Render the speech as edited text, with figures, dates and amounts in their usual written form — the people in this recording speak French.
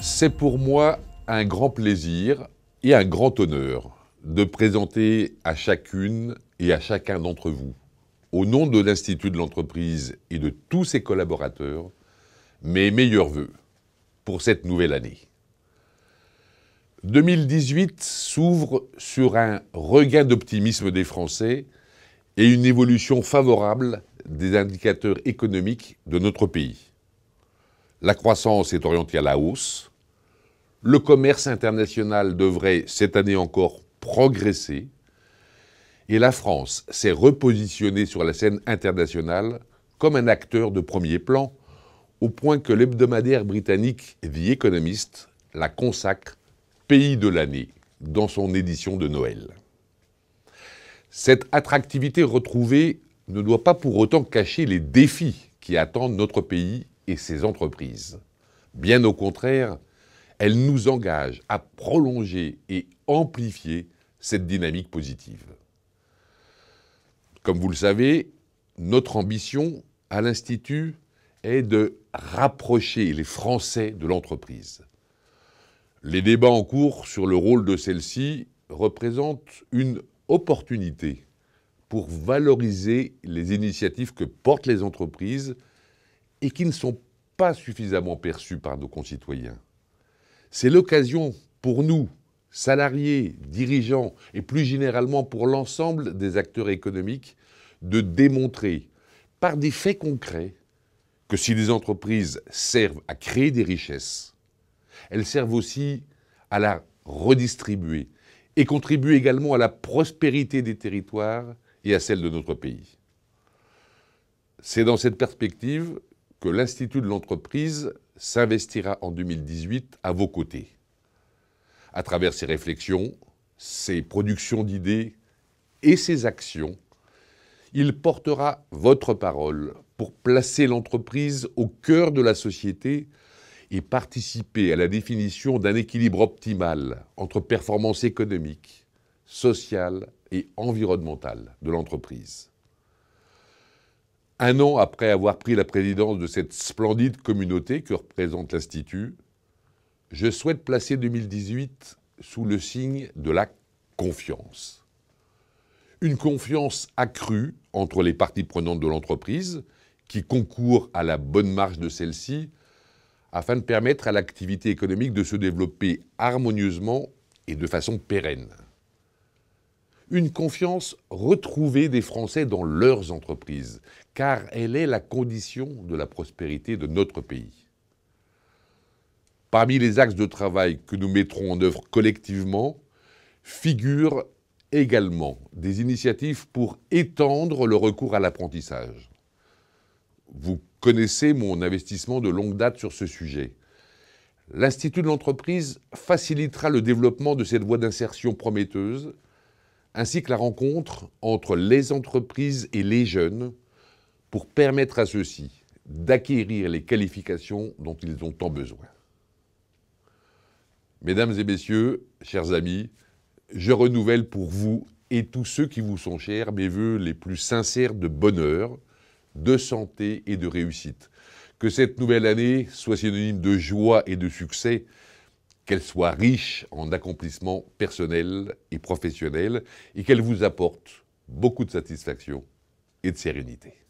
C'est pour moi un grand plaisir et un grand honneur de présenter à chacune et à chacun d'entre vous, au nom de l'Institut de l'entreprise et de tous ses collaborateurs, mes meilleurs vœux pour cette nouvelle année. 2018 s'ouvre sur un regain d'optimisme des Français et une évolution favorable des indicateurs économiques de notre pays. La croissance est orientée à la hausse. Le commerce international devrait, cette année encore, progresser. Et la France s'est repositionnée sur la scène internationale comme un acteur de premier plan, au point que l'hebdomadaire britannique The Economist la consacre pays de l'année dans son édition de Noël. Cette attractivité retrouvée ne doit pas pour autant cacher les défis qui attendent notre pays et ses entreprises. Bien au contraire, elle nous engage à prolonger et amplifier cette dynamique positive. Comme vous le savez, notre ambition à l'Institut est de rapprocher les Français de l'entreprise. Les débats en cours sur le rôle de celle-ci représentent une opportunité pour valoriser les initiatives que portent les entreprises et qui ne sont pas suffisamment perçues par nos concitoyens. C'est l'occasion pour nous, salariés, dirigeants et plus généralement pour l'ensemble des acteurs économiques, de démontrer par des faits concrets que si les entreprises servent à créer des richesses, elles servent aussi à la redistribuer et contribuent également à la prospérité des territoires et à celle de notre pays. C'est dans cette perspective que l'Institut de l'entreprise s'investira en 2018 à vos côtés. À travers ses réflexions, ses productions d'idées et ses actions, il portera votre parole pour placer l'entreprise au cœur de la société et participer à la définition d'un équilibre optimal entre performance économique, sociale et environnementale de l'entreprise. Un an après avoir pris la présidence de cette splendide communauté que représente l'Institut, je souhaite placer 2018 sous le signe de la confiance. Une confiance accrue entre les parties prenantes de l'entreprise qui concourent à la bonne marche de celle-ci afin de permettre à l'activité économique de se développer harmonieusement et de façon pérenne. Une confiance retrouvée des Français dans leurs entreprises, car elle est la condition de la prospérité de notre pays. Parmi les axes de travail que nous mettrons en œuvre collectivement, figurent également des initiatives pour étendre le recours à l'apprentissage. Vous connaissez mon investissement de longue date sur ce sujet. L'Institut de l'entreprise facilitera le développement de cette voie d'insertion prometteuse, ainsi que la rencontre entre les entreprises et les jeunes pour permettre à ceux-ci d'acquérir les qualifications dont ils ont tant besoin. Mesdames et messieurs, chers amis, je renouvelle pour vous et tous ceux qui vous sont chers mes vœux les plus sincères de bonheur, de santé et de réussite. Que cette nouvelle année soit synonyme de joie et de succès, qu'elle soit riche en accomplissements personnels et professionnels et qu'elle vous apporte beaucoup de satisfaction et de sérénité.